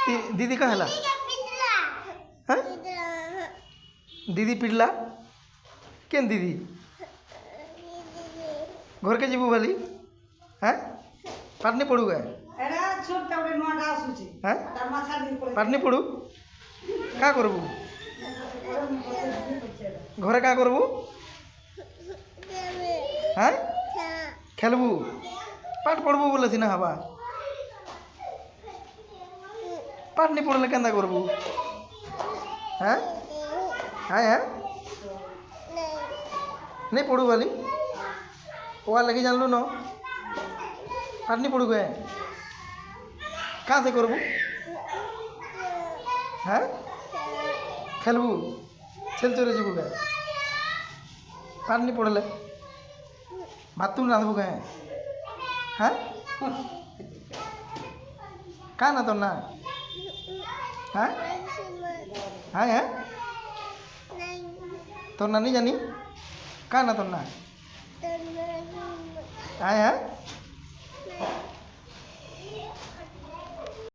दीदी कहाँ है? हाँ? दीदी पिटला केन दीदी घर के जीवु वाली हाँ पाठ नहीं पढ़ू गए हाँ पाठ नहीं पढ़ू क्या करबू घरे क्या करबू हाँ खेलबू पाठ पढ़बू बोले सीना हवा पाठ नहीं पढ़ले केंदा करबू हाँ हाँ हाँ नहीं पढ़ू वाली वो लगी जान लू न पाठ नहीं पढ़ू गए कहाँ से करबू हाँ खेलबू खेल चोरे जीबू गए पाठ नहीं पढ़ले भात तुम रांधबू गए हाँ कहाँ ना तो ना हाँ हाँ हाँ तो ना नहीं जानी कहाँ ना तो ना हाँ हाँ